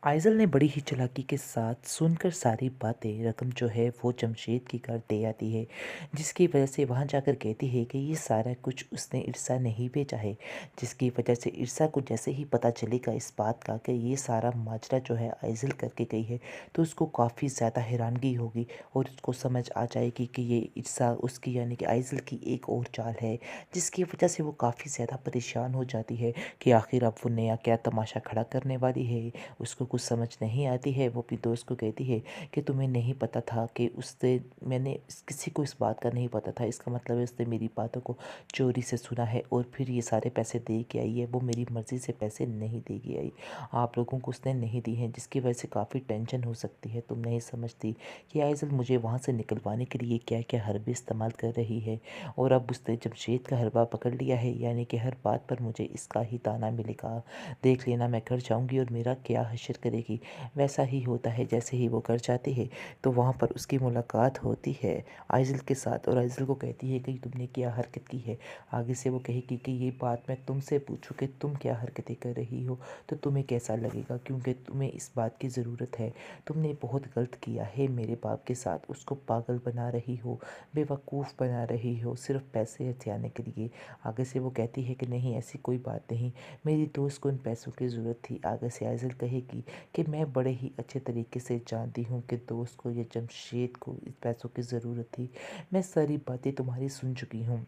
आइज़ल ने बड़ी ही चालाकी के साथ सुनकर सारी बातें रकम जो है वो जमशेद के घर दे आती है, जिसकी वजह से वहाँ जाकर कहती है कि ये सारा कुछ उसने इरसा ने ही भेजा है। जिसकी वजह से इरसा को जैसे ही पता चलेगा इस बात का कि ये सारा माजरा जो है आइज़ल करके गई है, तो उसको काफ़ी ज़्यादा हैरानगी होगी और उसको समझ आ जाएगी कि ये इरसा उसकी यानी कि आइज़ल की एक और चाल है, जिसकी वजह से वो काफ़ी ज़्यादा परेशान हो जाती है कि आखिर अब वो नया क्या तमाशा खड़ा करने वाली है। उसको कुछ समझ नहीं आती है। वो अपनी दोस्त को कहती है कि तुम्हें नहीं पता था कि उससे मैंने किसी को इस बात का नहीं पता था, इसका मतलब है उसने मेरी बातों को चोरी से सुना है और फिर ये सारे पैसे दे के आई है। वो मेरी मर्ज़ी से पैसे नहीं दे के आई, आप लोगों को उसने नहीं दी हैं, जिसकी वजह से काफ़ी टेंशन हो सकती है। तुम नहीं समझती कि आइज़ल मुझे वहाँ से निकलवाने के लिए क्या क्या हरबे इस्तेमाल कर रही है, और अब उसने जमशेद का हरबा पकड़ लिया है, यानी कि हर बात पर मुझे इसका ही ताना मिलेगा। देख लेना, मैं घर जाऊँगी और मेरा क्या हश्र करेगी। वैसा ही होता है। जैसे ही वो घर जाती है तो वहाँ पर उसकी मुलाकात होती है आइज़ल के साथ, और आइज़ल को कहती है कि तुमने क्या हरकत की है। आगे से वो कहेगी कि ये बात मैं तुमसे पूछूं कि तुम क्या हरकतें कर रही हो तो तुम्हें कैसा लगेगा, क्योंकि तुम्हें इस बात की ज़रूरत है। तुमने बहुत गलत किया है मेरे बाप के साथ, उसको पागल बना रही हो, बेवकूफ़ बना रही हो सिर्फ पैसे हथियाने के लिए। आगे से वो कहती है कि नहीं, ऐसी कोई बात नहीं, मेरी दोस्त को इन पैसों की ज़रूरत थी। आगे से आइज़ल कहेगी कि मैं बड़े ही अच्छे तरीके से जानती हूँ कि दोस्त को या जमशेद को इस पैसों की ज़रूरत थी। मैं सारी बातें तुम्हारी सुन चुकी हूँ।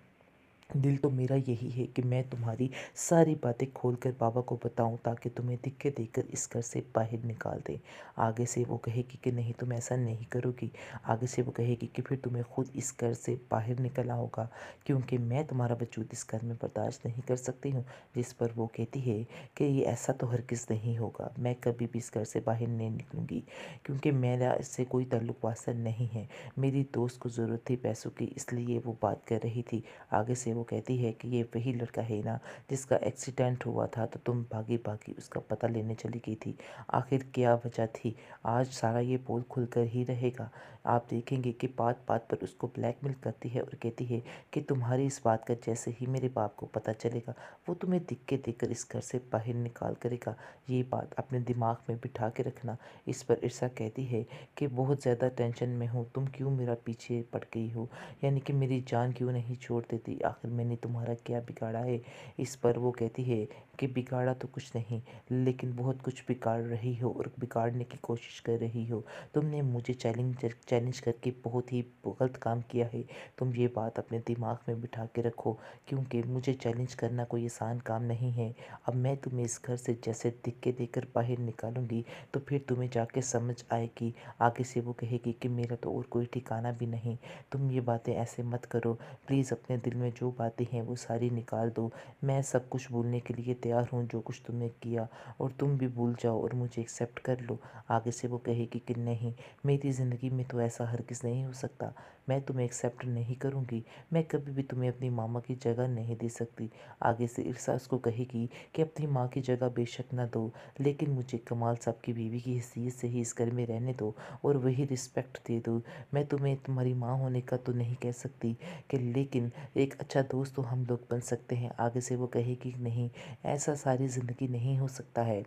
दिल तो मेरा यही है कि मैं तुम्हारी सारी बातें खोल कर बाबा को बताऊं, ताकि तुम्हें दिक्कत देकर इस घर से बाहर निकाल दें। आगे से वो कहेगी कि नहीं, तुम ऐसा नहीं करोगी। आगे से वो कहेगी कि फिर तुम्हें खुद इस घर से बाहर निकलना होगा, क्योंकि मैं तुम्हारा वजूद इस घर में बर्दाश्त नहीं कर सकती हूँ। जिस पर वो कहती है कि ये ऐसा तो हरगिज़ नहीं होगा, मैं कभी भी इस घर से बाहर नहीं निकलूँगी, क्योंकि मेरा इससे कोई ताल्लुक वास्ता नहीं है। मेरी दोस्त को ज़रूरत थी पैसों की, इसलिए वो बात कर रही थी। आगे से वो कहती है कि ये वही लड़का है ना जिसका एक्सीडेंट हुआ था, तो तुम भागी भागी उसका पता लेने चली गई थी। आखिर क्या वजह थी? आज सारा ये पोल खुलकर ही रहेगा। आप देखेंगे कि बात बात पर उसको ब्लैकमेल करती है और कहती है कि तुम्हारी इस बात का जैसे ही मेरे बाप को पता चलेगा, वो तुम्हें दिक्के देकर इस घर से बाहर निकाल करेगा। ये बात अपने दिमाग में बिठा के रखना। इस पर इरसा कहती है कि बहुत ज़्यादा टेंशन में हूँ, तुम क्यों मेरा पीछे पड़ गई हो, यानी कि मेरी जान क्यों नहीं छोड़ देती, आखिर मैंने तुम्हारा क्या बिगाड़ा है। इस पर वो कहती है कि बिगाड़ा तो कुछ नहीं, लेकिन बहुत कुछ बिगाड़ रही हो और बिगाड़ने की कोशिश कर रही हो। तुमने मुझे चैलेंज चैलेंज करके बहुत ही गलत काम किया है। तुम ये बात अपने दिमाग में बिठा के रखो, क्योंकि मुझे चैलेंज करना कोई आसान काम नहीं है। अब मैं तुम्हें इस घर से जैसे धिक्के देकर बाहर निकालूंगी, तो फिर तुम्हें जाके समझ आएगी। आगे से वो कहेगी कि मेरा तो और कोई ठिकाना भी नहीं, तुम ये बातें ऐसे मत करो, प्लीज़ अपने दिल में जो बातें हैं वो सारी निकाल दो। मैं सब कुछ भूलने के लिए तैयार हूँ जो कुछ तुमने किया, और तुम भी भूल जाओ और मुझे एक्सेप्ट कर लो। आगे से वो कहेगी कि नहीं, मेरी ज़िंदगी में तो ऐसा हरगिज़ नहीं हो सकता, मैं तुम्हें एक्सेप्ट नहीं करूँगी, मैं कभी भी तुम्हें अपनी मामा की जगह नहीं दे सकती। आगे से इरसा उसको कहेगी कि अपनी माँ की जगह बेशक ना दो, लेकिन मुझे कमाल साहब की बीवी की हैसियत से ही इस घर में रहने दो और वही रिस्पेक्ट दे दो। मैं तुम्हें तुम्हारी माँ होने का तो नहीं कह सकती कि, लेकिन एक अच्छा दोस्त तो हम लोग बन सकते हैं। आगे से वो कहेगी नहीं, ऐसा सारी ज़िंदगी नहीं हो सकता है,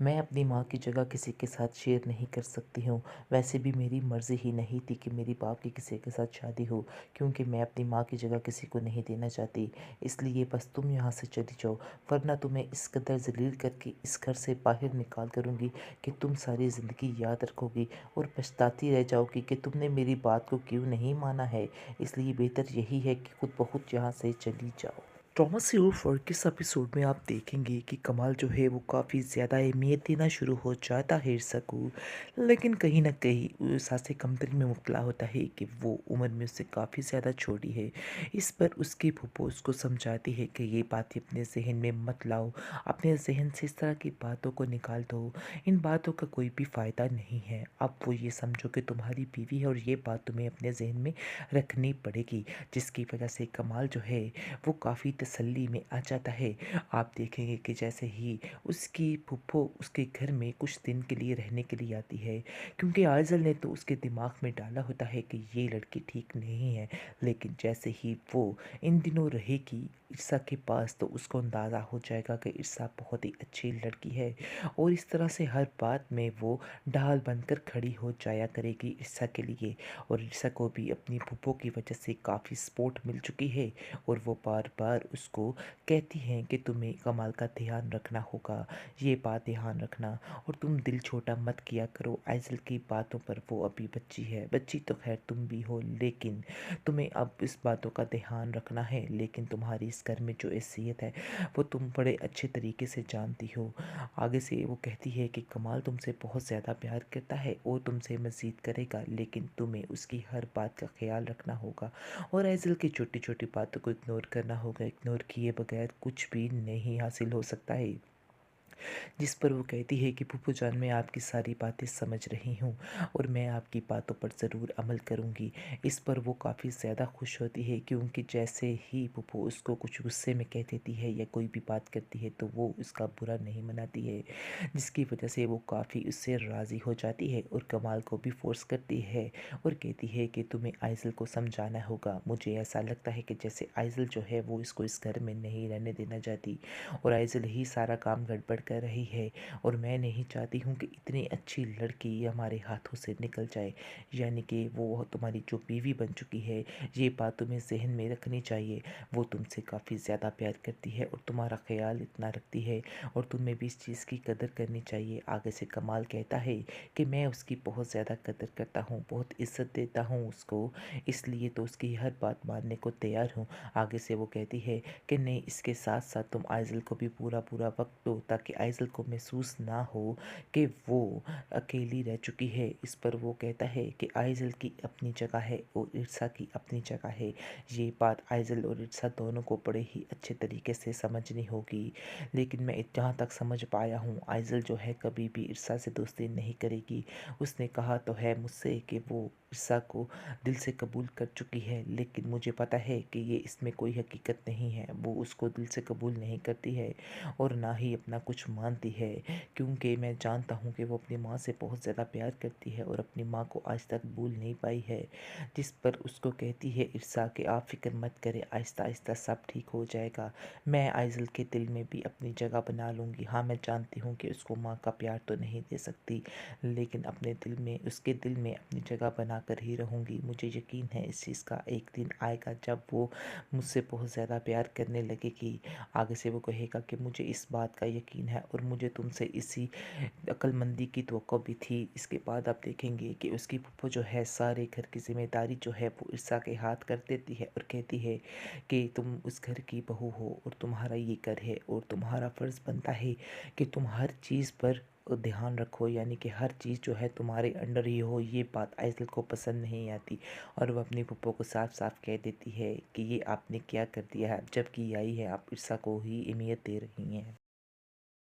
मैं अपनी माँ की जगह किसी के साथ शेयर नहीं कर सकती हूँ। वैसे भी मेरी मर्ज़ी ही नहीं थी कि मेरी बाप की किसी के साथ शादी हो, क्योंकि मैं अपनी माँ की जगह किसी को नहीं देना चाहती। इसलिए बस तुम यहाँ से चली जाओ, वरना तुम्हें इस कदर ज़लील करके इस घर से बाहर निकाल करूँगी कि तुम सारी ज़िंदगी याद रखोगी और पछताती रह जाओगी कि तुमने मेरी बात को क्यों नहीं माना है। इसलिए बेहतर यही है कि खुद ब खुद यहाँ से चली जाओ। ट्रॉमा से ऊपर किस एपिसोड में आप देखेंगे कि कमाल जो है वो काफ़ी ज़्यादा अहमियत देना शुरू हो जाता है ईर्षा को, लेकिन कहीं ना कहीं वो एहसास कमतरी में मुब्तला होता है कि वो उम्र में उससे काफ़ी ज़्यादा छोटी है। इस पर उसकी फूफो उसको समझाती है कि ये बातें अपने जहन में मत लाओ, अपने जहन से इस तरह की बातों को निकाल दो, इन बातों का कोई भी फ़ायदा नहीं है। अब वो ये समझो कि तुम्हारी बीवी है और ये बात तुम्हें अपने जहन में रखनी पड़ेगी, जिसकी वजह से कमाल जो है वो काफ़ी तसल्ली में आ जाता है। आप देखेंगे कि जैसे ही उसकी फूफो उसके घर में कुछ दिन के लिए रहने के लिए आती है, क्योंकि आइज़ल ने तो उसके दिमाग में डाला होता है कि ये लड़की ठीक नहीं है, लेकिन जैसे ही वो इन दिनों रहेगी ईर्षा के पास तो उसको अंदाज़ा हो जाएगा कि ईर्षा बहुत ही अच्छी लड़की है, और इस तरह से हर बात में वो ढाल बनकर खड़ी हो जाया करेगी ईर्षा के लिए। और ईर्षा को भी अपनी फूफो की वजह से काफ़ी सपोर्ट मिल चुकी है, और वो बार बार उसको कहती हैं कि तुम्हें कमाल का ध्यान रखना होगा, ये बात ध्यान रखना, और तुम दिल छोटा मत किया करो आइज़ल की बातों पर। वो अभी बच्ची है, बच्ची तो खैर तुम भी हो, लेकिन तुम्हें अब इस बातों का ध्यान रखना है। लेकिन तुम्हारी इस घर में जो हैसियत है वो तुम बड़े अच्छे तरीके से जानती हो। आगे से वो कहती है कि कमाल तुमसे बहुत ज़्यादा प्यार करता है और तुमसे मज़ीद करेगा, लेकिन तुम्हें उसकी हर बात का ख्याल रखना होगा और आइज़ल की छोटी छोटी बातों को इग्नोर करना होगा। इग्नोर किए बगैर कुछ भी नहीं हासिल हो सकता है। जिस पर वो कहती है कि फूफू जान, मैं आपकी सारी बातें समझ रही हूँ और मैं आपकी बातों पर ज़रूर अमल करूँगी। इस पर वो काफ़ी ज़्यादा खुश होती है, क्योंकि जैसे ही फूफू उसको कुछ गुस्से में कह देती है या कोई भी बात करती है तो वो उसका बुरा नहीं मनाती है, जिसकी वजह से वो काफ़ी उससे राज़ी हो जाती है और कमाल को भी फोर्स करती है और कहती है कि तुम्हें आइज़ल को समझाना होगा। मुझे ऐसा लगता है कि जैसे आइज़ल जो है वो इसको इस घर में नहीं रहने देना चाहती, और आइज़ल ही सारा काम गड़बड़ कर रही है, और मैं नहीं चाहती हूँ कि इतनी अच्छी लड़की हमारे हाथों से निकल जाए। यानी कि वो तुम्हारी जो बीवी बन चुकी है, ये बात तुम्हें ज़हन में रखनी चाहिए। वो तुमसे काफ़ी ज़्यादा प्यार करती है और तुम्हारा ख्याल इतना रखती है, और तुम्हें भी इस चीज़ की कदर करनी चाहिए। आगे से कमाल कहता है कि मैं उसकी बहुत ज़्यादा कदर करता हूँ, बहुत इज़्ज़त देता हूँ उसको, इसलिए तो उसकी हर बात मानने को तैयार हूँ। आगे से वो कहती है कि नहीं, इसके साथ साथ तुम आइज़ल को भी पूरा पूरा वक्त दो, ताकि आइज़ल को महसूस ना हो कि वो अकेली रह चुकी है। इस पर वो कहता है कि आइज़ल की अपनी जगह है और ईर्षा की अपनी जगह है। ये बात आइज़ल और ईर्षा दोनों को बड़े ही अच्छे तरीके से समझनी होगी, लेकिन मैं जहाँ तक समझ पाया हूँ आइज़ल जो है कभी भी ईर्षा से दोस्ती नहीं करेगी। उसने कहा तो है मुझसे कि वो ईर्षा को दिल से कबूल कर चुकी है, लेकिन मुझे पता है कि ये इसमें कोई हकीकत नहीं है। वो उसको दिल से कबूल नहीं करती है और ना ही अपना कुछ मानती है, क्योंकि मैं जानता हूँ कि वो अपनी माँ से बहुत ज़्यादा प्यार करती है और अपनी माँ को आज तक भूल नहीं पाई है। जिस पर उसको कहती है ईर्षा कि आप फ़िक्र मत करें, आहिस्ता आहिस्ता सब ठीक हो जाएगा। मैं आइज़ल के दिल में भी अपनी जगह बना लूँगी। हाँ, मैं जानती हूँ कि उसको माँ का प्यार तो नहीं दे सकती, लेकिन अपने दिल में, उसके दिल में अपनी जगह बना कर ही रहूँगी। मुझे यकीन है इस चीज़ का, एक दिन आएगा जब वो मुझसे बहुत ज़्यादा प्यार करने लगेगी। आगे से वो कहेगा कि मुझे इस बात का यकीन है और मुझे तुमसे इसी अक्लमंदी की तवक्को भी थी। इसके बाद आप देखेंगे कि उसकी फूफो जो है सारे घर की ज़िम्मेदारी जो है वो ईर्षा के हाथ कर देती है और कहती है कि तुम उस घर की बहू हो और तुम्हारा ये घर है और तुम्हारा फ़र्ज़ बनता है कि तुम हर चीज़ पर ध्यान रखो, यानी कि हर चीज़ जो है तुम्हारे अंडर ही हो। ये बात आइज़ल को पसंद नहीं आती और वह अपनी फूफो को साफ साफ कह देती है कि ये आपने क्या कर दिया है, जबकि आई है आप ईर्षा को ही अहमियत दे रही हैं।